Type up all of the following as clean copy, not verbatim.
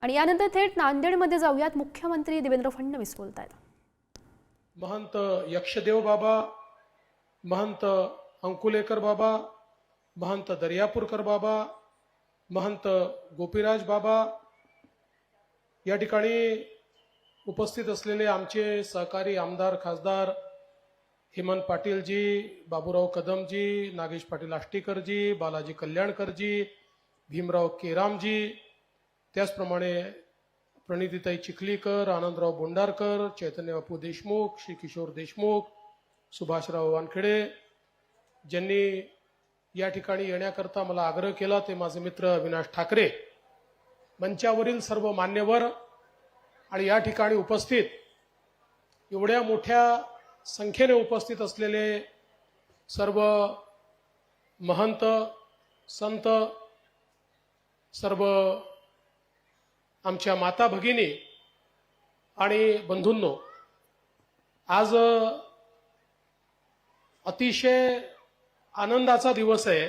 आणि यानंतर थेट नांदेडमध्ये जाऊयात. मुख्यमंत्री देवेंद्र फडणवीस बोलतायत. महंत यक्षदेव बाबा, महंत अंकुलेकर बाबा, महंत दर्यापूरकर बाबा, महंत गोपीराज बाबा, या ठिकाणी उपस्थित असलेले आमचे सहकारी आमदार खासदार हेमंत पाटीलजी, बाबूराव कदमजी, नागेश पाटील आष्टीकरजी, बालाजी कल्याणकरजी, भीमराव केरामजी, त्याचप्रमाणे प्रणितीताई चिखलीकर, आनंदराव बोंडारकर, चैतन्य बापू देशमुख, श्री किशोर देशमुख, सुभाषराव वानखेडे, ज्यांनी या ठिकाणी येण्याकरता मला आग्रह केला ते माझे मित्र अविनाश ठाकरे, मंचावरील सर्व मान्यवर आणि या ठिकाणी उपस्थित एवढ्या मोठ्या संख्येने उपस्थित असलेले सर्व महंत, संत, सर्व आमच्या माता भगिनी आणि बंधूंनो, आज अतिशय आनंदाचा दिवस आहे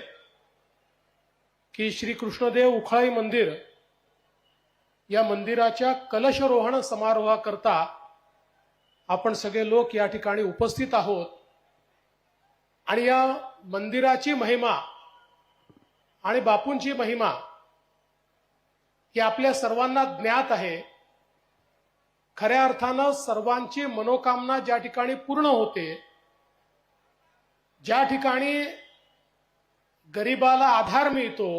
की श्री कृष्णदेव उखळाई मंदिर या मंदिराच्या कलशरोहण समारोहाकरता आपण सगळे लोक या ठिकाणी उपस्थित आहोत. आणि या मंदिराची महिमा आणि बापूंची महिमा ही आपल्या सर्वांना ज्ञात आहे. खऱ्या अर्थानं सर्वांची मनोकामना ज्या ठिकाणी पूर्ण होते, ज्या ठिकाणी गरिबाला आधार मिळतो,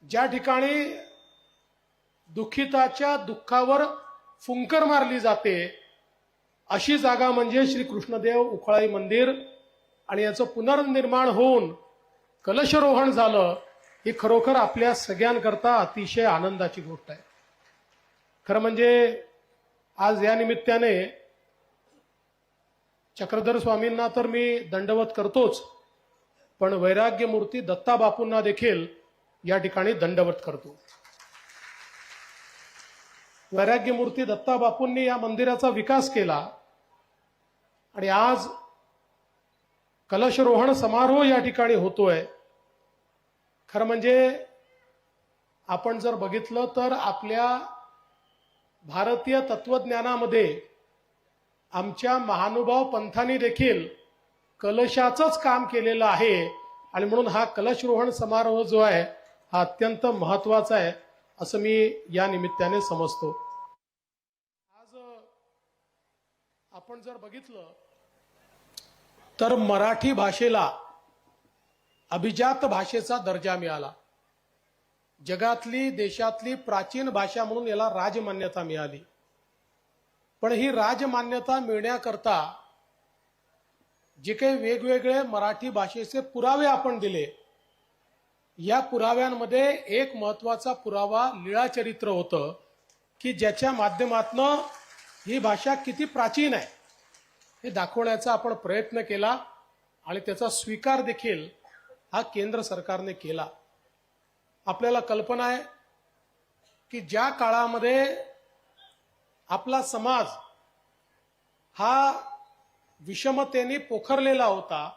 ज्या ठिकाणी दुःखिताच्या दुःखावर फुंकर मारली जाते, अशी जागा म्हणजे श्री कृष्णदेव उखळाई मंदिर. आणि याचं पुनर्निर्माण होऊन कलशरोहण झालं, ही खरोखर आपल्या सगळ्यांकरता अतिशय आनंदाची गोष्ट आहे. खरं म्हणजे आज या निमित्ताने चक्रधर स्वामींना तर मी दंडवत करतोच, पण वैराग्य मूर्ती दत्ता बापूंना देखील या ठिकाणी दंडवत करतो. वैराग्य मूर्ती दत्ता बापूंनी या मंदिराचा विकास केला आणि आज कलशरोहण समारोह या ठिकाणी होतोय. खरं म्हणजे आपण जर बघितलं तर आपल्या भारतीय तत्वज्ञानामध्ये आमच्या महानुभाव पंथांनी देखील कलशाचंच काम केलेलं आहे. आणि म्हणून हा कलशरोहण समारोह जो आहे हा अत्यंत महत्वाचा आहे असं मी या निमित्ताने समजतो. आज आपण जर बघितलं तर मराठी भाषेला अभिजात भाषेचा दर्जा मिळाला. जगातली, देशातली प्राचीन भाषा म्हणून याला राजमान्यता मिळाली. पण ही राजमान्यता मिळण्याकरता जे काही वेगवेगळे मराठी भाषेचे पुरावे आपण दिले, या पुराव्यांमध्ये एक महत्वाचा पुरावा लीळाचरित्र होतं की ज्याच्या माध्यमातून ही भाषा किती प्राचीन आहे हे दाखवण्याचा आपण प्रयत्न केला आणि त्याचा स्वीकार देखील हा केंद्र सरकारने केला. आपल्याला कल्पना आहे की ज्या काळामध्ये आपला समाज हा विषमतेने पोखरलेला होता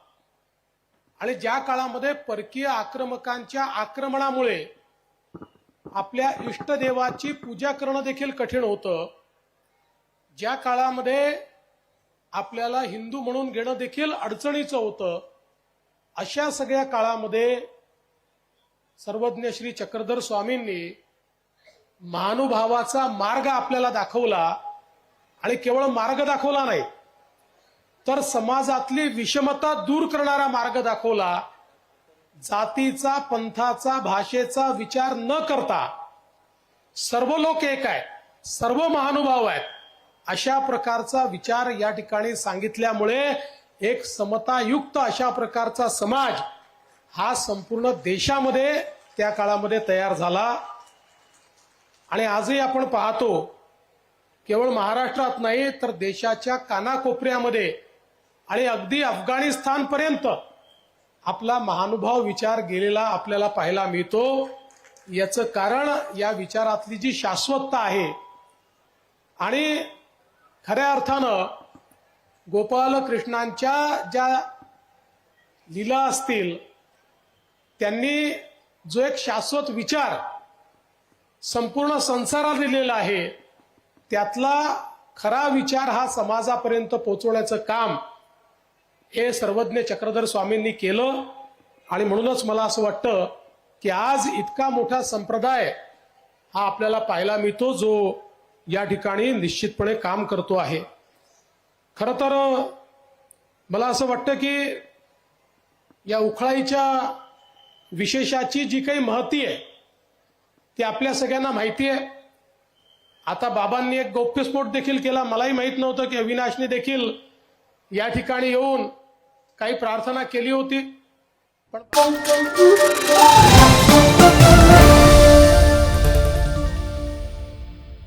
आणि ज्या काळामध्ये परकीय आक्रमकांच्या आक्रमणामुळे आपल्या इष्टदेवाची पूजा करणं देखील कठीण होतं, ज्या काळामध्ये आपल्याला हिंदू म्हणून घेणं देखील अडचणीचं होतं, अशा सगळ्या काळामध्ये सर्वज्ञ श्री चक्रधर स्वामींनी महानुभावाचा मार्ग आपल्याला दाखवला. आणि केवळ मार्ग दाखवला नाही तर समाजातली विषमता दूर करणारा मार्ग दाखवला. जातीचा, पंथाचा, भाषेचा विचार न करता सर्व लोक एक आहेत, सर्व महानुभाव आहेत, अशा प्रकारचा विचार या ठिकाणी सांगितल्यामुळे एक समतायुक्त अशा प्रकारचा समाज हा संपूर्ण देशामध्ये त्या काळामध्ये तयार झाला. आणि आजही आपण पाहतो केवळ महाराष्ट्रात नाही तर देशाच्या कानाकोपऱ्यामध्ये आणि अगदी अफगाणिस्तानपर्यंत आपला महानुभाव विचार गेलेला आपल्याला पाहायला मिळतो. याचं कारण या विचारातली जी शाश्वतता आहे. आणि खऱ्या अर्थानं गोपाल कृष्णांच्या ज्या लीला असतील त्यांनी जो एक शाश्वत विचार संपूर्ण संसाराला दिलेला आहे त्यातला खरा विचार हा समाजापर्यंत पोहोचवण्याचं काम हे सर्वज्ञ चक्रधर स्वामींनी केलं. आणि म्हणूनच मला असं वाटतं की आज इतका मोठा संप्रदाय हा आपल्याला पाहायला मिळतो जो या ठिकाणी निश्चितपणे काम करतो आहे. खरं तर मला असं वाटतं की या उखळाईच्या विशेषाची जी काही महती आहे ती आपल्या सगळ्यांना माहिती आहे. आता बाबांनी एक गौप्यस्फोट देखील केला. मलाही माहित नव्हतं की अविनाशने देखील या ठिकाणी येऊन काही प्रार्थना केली होती. पण